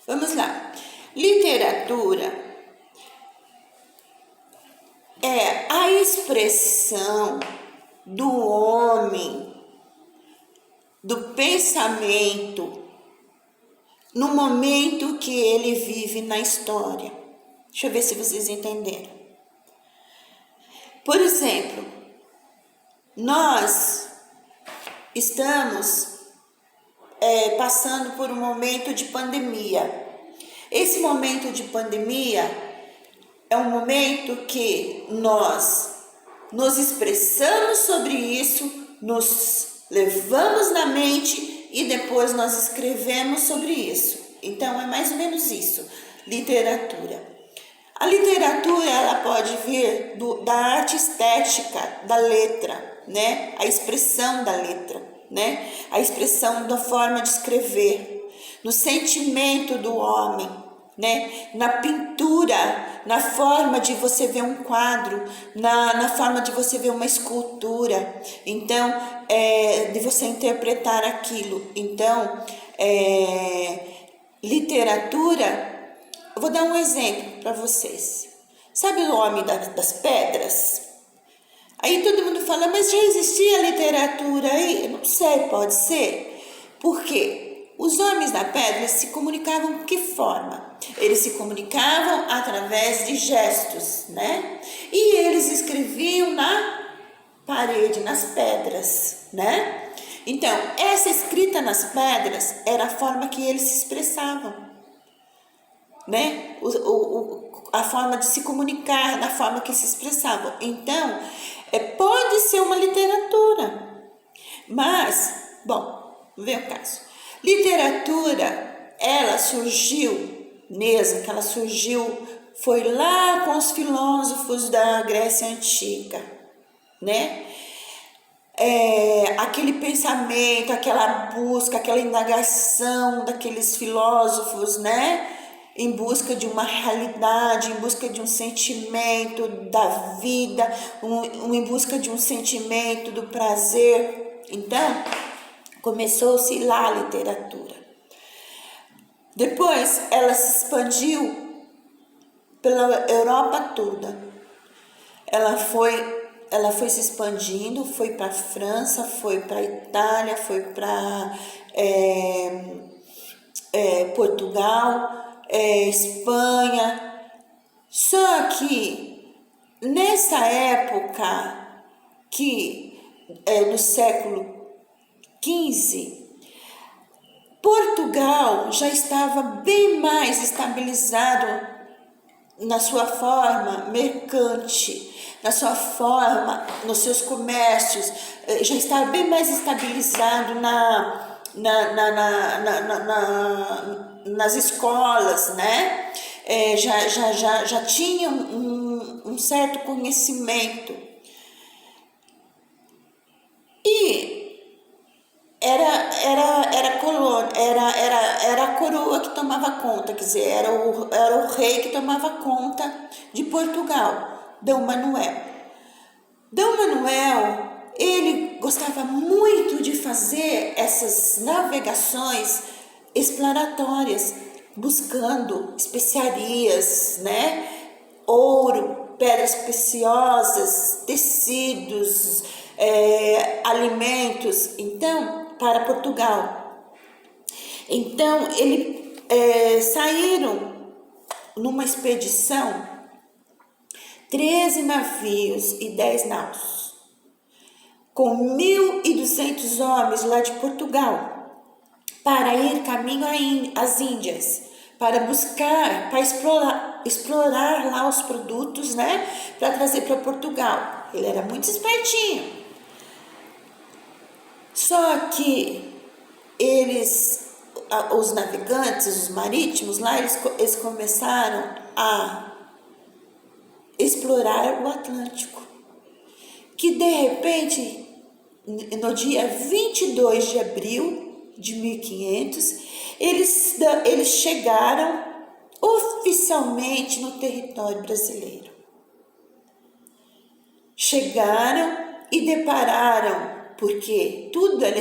Vamos lá. Literatura é a expressão do homem, do pensamento, no momento que ele vive na história. Deixa eu ver se vocês entenderam. Por exemplo, nós estamos passando por um momento de pandemia. Esse momento de pandemia é um momento que nós nos expressamos sobre isso, nos levamos na mente e depois nós escrevemos sobre isso. Então é mais ou menos isso, literatura. A literatura ela pode vir da arte estética da letra, né? A expressão da letra, né? A expressão da forma de escrever, no sentimento do homem, né? Na pintura, na forma de você ver um quadro, na forma de você ver uma escultura, então, de você interpretar aquilo. Então, literatura, eu vou dar um exemplo para vocês. Sabe o Homem das Pedras? Aí todo mundo fala, mas já existia literatura aí? Eu não sei, pode ser. Por quê? Os homens da pedra se comunicavam de que forma? Eles se comunicavam através de gestos, né? E eles escreviam na parede, nas pedras, né? Então, essa escrita nas pedras era a forma que eles se expressavam, né? A forma de se comunicar, na forma que se expressavam. Então, pode ser uma literatura, mas, bom, vamos ver o caso. Literatura, ela surgiu mesmo, que ela surgiu, foi lá com os filósofos da Grécia Antiga, né? Aquele pensamento, aquela busca, aquela indagação daqueles filósofos, né? Em busca de uma realidade, em busca de um sentimento da vida, em busca de um sentimento do prazer. Então, começou-se lá a literatura. Depois, ela se expandiu pela Europa toda. Ela foi se expandindo, foi para a França, foi para a Itália, foi para Portugal, Espanha. Só que nessa época que no século XV, Portugal já estava bem mais estabilizado na sua forma mercante, na sua forma, nos seus comércios, já estava bem mais estabilizado nas escolas, né? Já tinha um certo conhecimento. E era a coroa que tomava conta, quer dizer, era o rei que tomava conta de Portugal, Dom Manuel. Dom Manuel, ele gostava muito de fazer essas navegações exploratórias, buscando especiarias, né? Ouro, pedras preciosas, tecidos, alimentos, então, para Portugal. Então, saíram numa expedição 13 navios e 10 naus, com 1.200 homens lá de Portugal, para ir caminho às Índias, para buscar, para explorar lá os produtos, né, para trazer para Portugal. Ele era muito espertinho. Só que os navegantes, os marítimos lá, eles começaram a explorar o Atlântico, que de repente, no dia 22 de abril de 1500, eles chegaram oficialmente no território brasileiro. Chegaram e depararam, porque tudo era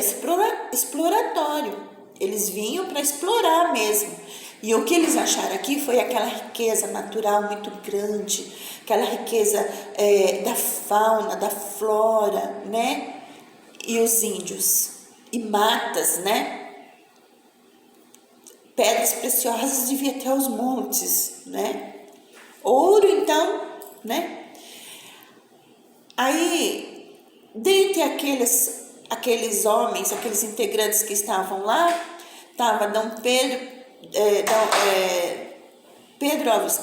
exploratório, eles vinham para explorar mesmo, E o que eles acharam aqui foi aquela riqueza natural muito grande, aquela riqueza da fauna, da flora, né? E os índios, e matas, né? Pedras preciosas devia ter aos montes, né? Ouro, então, né? Aí, dentre aqueles homens, aqueles integrantes que estavam lá, estava Pedro Alves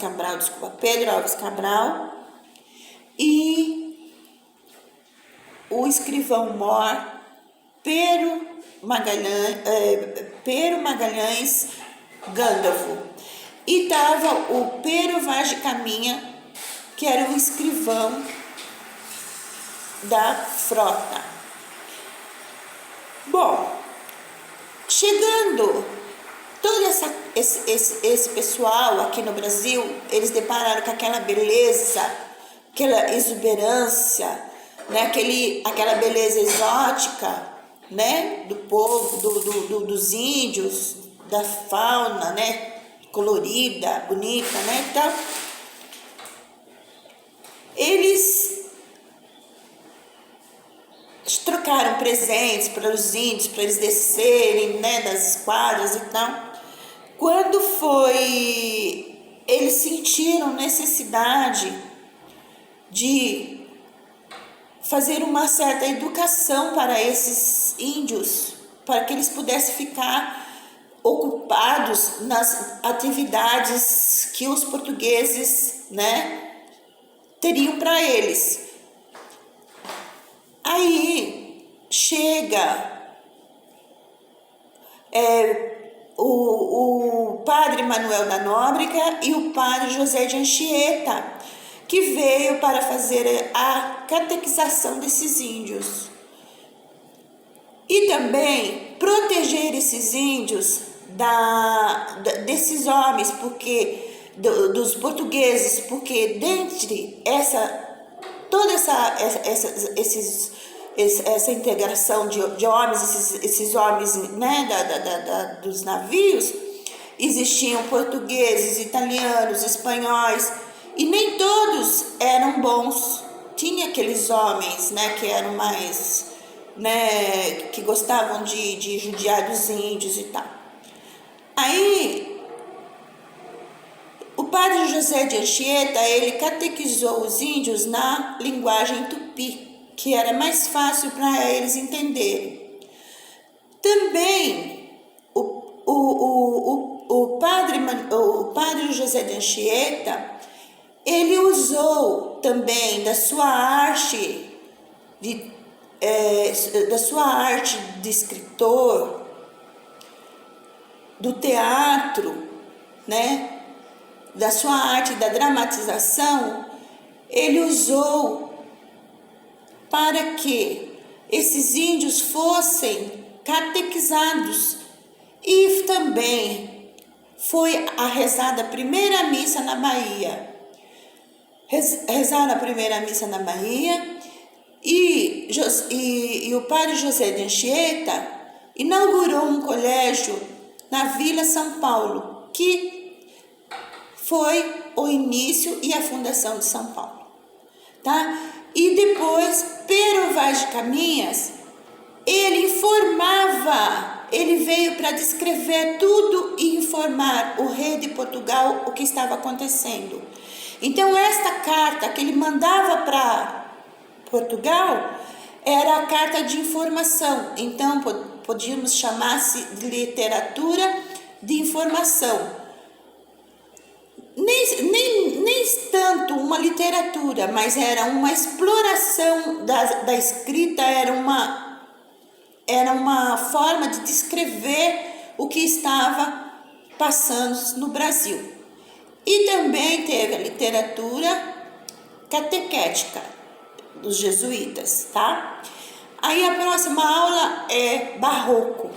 Cabral e o escrivão mor Pero Magalhães Gandalfo. E estava o Pero Vaz de Caminha, que era o escrivão da frota. Bom, chegando todo esse pessoal aqui no Brasil, eles depararam com aquela beleza, aquela exuberância, né? Aquela beleza exótica, né? Do povo, dos índios, da fauna, né? Colorida, bonita, né? Então, eles trocaram presentes para os índios, para eles descerem, né, das esquadras e tal. Quando eles sentiram necessidade de fazer uma certa educação para esses índios, para que eles pudessem ficar ocupados nas atividades que os portugueses, né, teriam para eles. Aí chega o padre Manuel da Nóbrega e o padre José de Anchieta, que veio para fazer a catequização desses índios. E também proteger esses índios desses homens, dos portugueses, porque dentre toda essa integração de homens, esses homens, né, dos navios, existiam portugueses, italianos, espanhóis, e nem todos eram bons. Tinha aqueles homens, né, que eram mais, né, que gostavam de judiar dos índios e tal. Aí o padre José de Anchieta, ele catequizou os índios na linguagem tupi, que era mais fácil para eles entenderem. Também o padre José de Anchieta, ele usou também da sua arte de escritor, do teatro, né, da sua arte da dramatização, ele usou para que esses índios fossem catequizados, e também foi a rezada a primeira missa na Bahia. Rezaram a primeira missa na Bahia, e o padre José de Anchieta inaugurou um colégio na Vila São Paulo, que foi o início e a fundação de São Paulo, tá? E depois, Pero Vaz de Caminhas, ele informava, ele veio para descrever tudo e informar o rei de Portugal o que estava acontecendo. Então, esta carta que ele mandava para Portugal era a carta de informação. Então, podíamos chamar-se de literatura de informação. Nem tanto uma literatura, mas era uma exploração da escrita, era uma forma de descrever o que estava passando no Brasil. E também teve a literatura catequética dos jesuítas, tá? Aí a próxima aula é barroco.